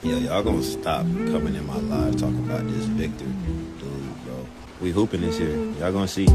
Yeah, y'all gonna stop coming in my live talking about this Victor dude, bro. We hooping this year. Y'all gonna see.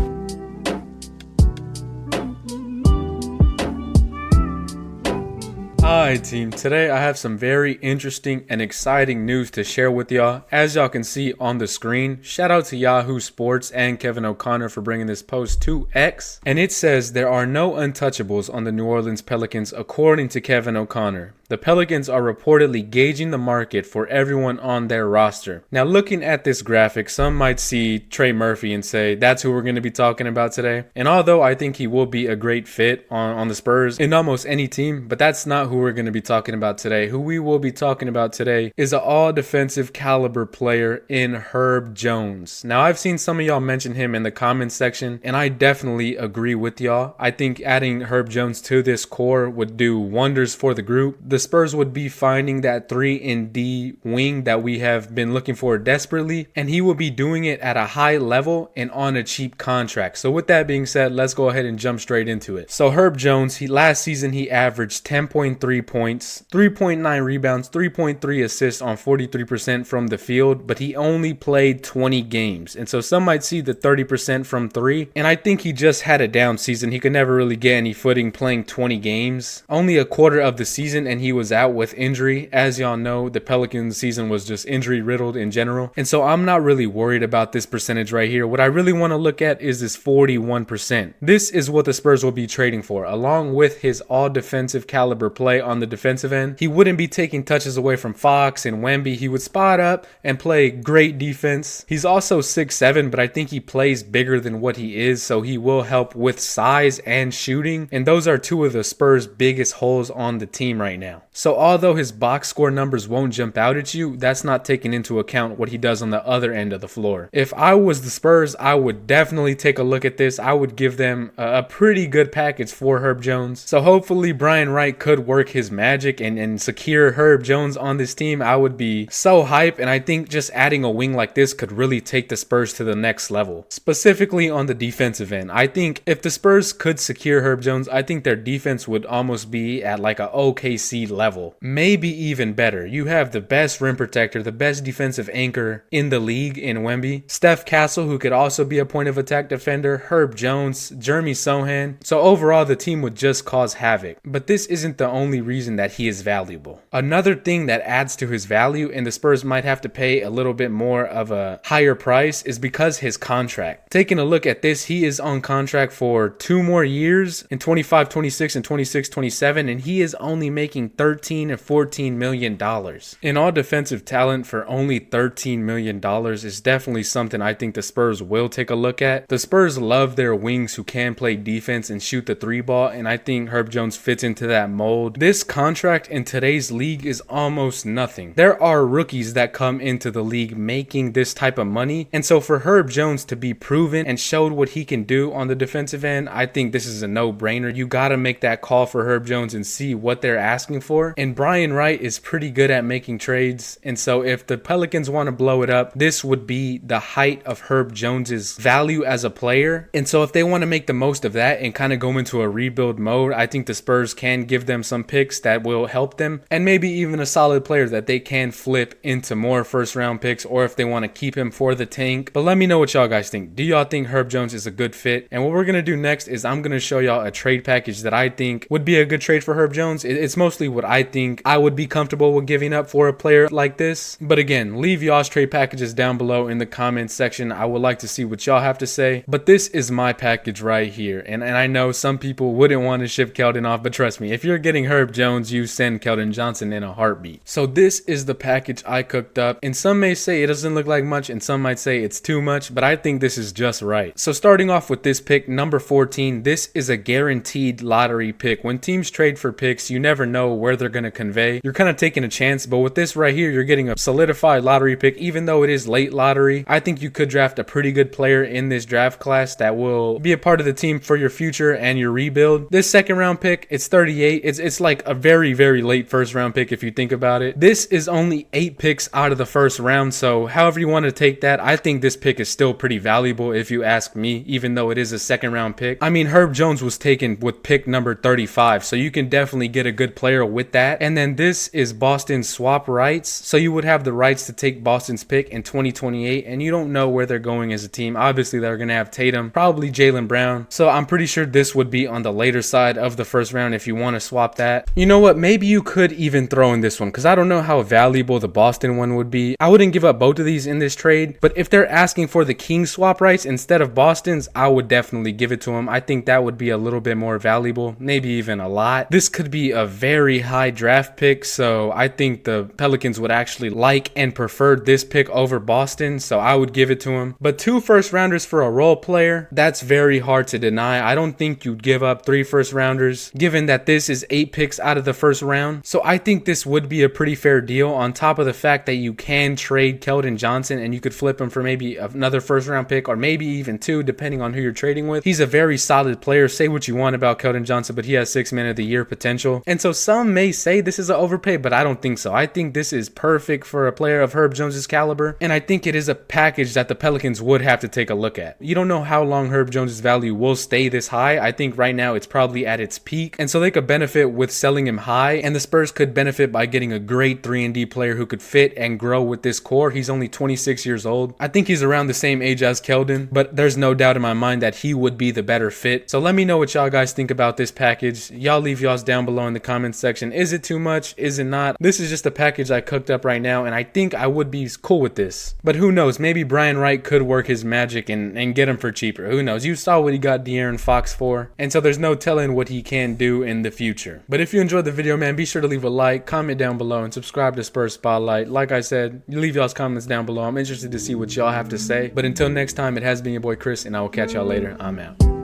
Hi team, today I have some very interesting and exciting news to share with y'all. As y'all can see on the screen, shout out to Yahoo Sports and Kevin O'Connor for bringing this post to X. And it says there are no untouchables on the New Orleans Pelicans according to Kevin O'Connor. The Pelicans are reportedly gauging the market for everyone on their roster. Now looking at this graphic, some might see Trey Murphy and say that's who we're going to be talking about today. And although I think he will be a great fit on the Spurs in almost any team, but that's not who we're going to be talking about today. Who we will be talking about today is an all defensive caliber player in Herb Jones. Now I've seen some of y'all mention him in the comments section, and I definitely agree with y'all. I think adding Herb Jones to this core would do wonders for the group. The Spurs would be finding that 3-and-D wing that we have been looking for desperately, and he will be doing it at a high level and on a cheap contract. So with that being said, let's go ahead and jump straight into it. So Herb Jones, last season he averaged 10.3 points, 3.9 rebounds, 3.3 assists on 43% from the field, but he only played 20 games. And so some might see the 30% from 3, and I think he just had a down season. He could never really get any footing playing 20 games. Only a quarter of the season and he was out with injury. As y'all know, the Pelicans season was just injury riddled in general. And so I'm not really worried about this percentage right here. What I really want to look at is this 41%. This is what the Spurs will be trading for, along with his all defensive caliber play on the defensive end. He wouldn't be taking touches away from Fox and Wemby. He would spot up and play great defense. He's also 6'7", but I think he plays bigger than what he is, so he will help with size and shooting. And those are two of the Spurs' biggest holes on the team right now. So although his box score numbers won't jump out at you, that's not taking into account what he does on the other end of the floor. If I was the Spurs, I would definitely take a look at this. I would give them a pretty good package for Herb Jones. So hopefully Brian Wright could work his magic and secure Herb Jones on this team. I would be so hype, and I think just adding a wing like this could really take the Spurs to the next level. Specifically on the defensive end, I think if the Spurs could secure Herb Jones, I think their defense would almost be at like a OKC level, maybe even better. You have the best rim protector, the best defensive anchor in the league in Wemby, Steph Castle, who could also be a point of attack defender, Herb Jones, Jeremy Sohan. So overall the team would just cause havoc. But this isn't the only reason that he is valuable. Another thing that adds to his value, and the Spurs might have to pay a little bit more of a higher price, is because his contract. Taking a look at this, he is on contract for 2 more years in 25-26 and 26-27, and he is only making $13 and $14 million. In all defensive talent for only $13 million is definitely something I think the Spurs will take a look at. The Spurs love their wings who can play defense and shoot the 3 ball, and I think Herb Jones fits into that mold. This contract in today's league is almost nothing. There are rookies that come into the league making this type of money, and so for Herb Jones to be proven and showed what he can do on the defensive end, I think this is a no-brainer. You gotta make that call for Herb Jones and see what they're asking for. And Brian Wright is pretty good at making trades, and so if the Pelicans want to blow it up, this would be the height of Herb Jones's value as a player. And so if they want to make the most of that and kind of go into a rebuild mode, I think the Spurs can give them some picks that will help them, and maybe even a solid player that they can flip into more first round picks, or if they want to keep him for the tank. But let me know what y'all guys think. Do y'all think Herb Jones is a good fit? And what we're going to do next is I'm going to show y'all a trade package that I think would be a good trade for Herb Jones. It's mostly what I think I would be comfortable with giving up for a player like this. But again, leave y'all's trade packages down below in the comments section. I would like to see what y'all have to say. But this is my package right here. And I know some people wouldn't want to ship Keldon off, but trust me, if you're getting Herb Jones, you send Keldon Johnson in a heartbeat. So this is the package I cooked up. And some may say it doesn't look like much, and some might say it's too much, but I think this is just right. So starting off with this pick, number 14, this is a guaranteed lottery pick. When teams trade for picks, you never know where they're going to convey. You're kind of taking a chance, but with this right here, you're getting a solidified lottery pick. Even though it is late lottery, I think you could draft a pretty good player in this draft class that will be a part of the team for your future and your rebuild. This second round pick, it's 38. It's like a very, very late first round pick if you think about it. This is only 8 picks out of the first round, so however you want to take that, I think this pick is still pretty valuable if you ask me, even though it is a second round pick. I mean, Herb Jones was taken with pick number 35, so you can definitely get a good player material with that. And then this is Boston's swap rights. So you would have the rights to take Boston's pick in 2028, and you don't know where they're going as a team. Obviously, they're going to have Tatum, probably Jaylen Brown. So I'm pretty sure this would be on the later side of the first round if you want to swap that. You know what? Maybe you could even throw in this one because I don't know how valuable the Boston one would be. I wouldn't give up both of these in this trade, but if they're asking for the Kings swap rights instead of Boston's, I would definitely give it to them. I think that would be a little bit more valuable, maybe even a lot. This could be a very high draft pick, so I think the Pelicans would actually like and prefer this pick over Boston, so I would give it to him. But 2 first rounders for a role player, that's very hard to deny. I don't think you'd give up 3 first rounders, given that this is 8 picks out of the first round. So I think this would be a pretty fair deal, on top of the fact that you can trade Keldon Johnson and you could flip him for maybe another first round pick or maybe even 2, depending on who you're trading with. He's a very solid player. Say what you want about Keldon Johnson, but he has 6 man of the year potential. And so some may say this is an overpay, but I don't think so. I think this is perfect for a player of Herb Jones's caliber, and I think it is a package that the Pelicans would have to take a look at. You don't know how long Herb Jones's value will stay this high. I think right now it's probably at its peak, and so they could benefit with selling him high, and the Spurs could benefit by getting a great 3-and-D player who could fit and grow with this core. He's only 26 years old. I think he's around the same age as Keldon, but there's no doubt in my mind that he would be the better fit. So let me know what y'all guys think about this package. Y'all leave y'all's down below in the comments section. Is it too much? Is it not? This is just a package I cooked up right now, and I think I would be cool with this. But who knows? Maybe Brian Wright could work his magic and get him for cheaper. Who knows? You saw what he got De'Aaron Fox for, and so there's no telling what he can do in the future. But if you enjoyed the video, man, be sure to leave a like, comment down below, and subscribe to Spurs Spotlight. Like I said, leave y'all's comments down below. I'm interested to see what y'all have to say. But until next time, it has been your boy Chris, and I will catch y'all later. I'm out.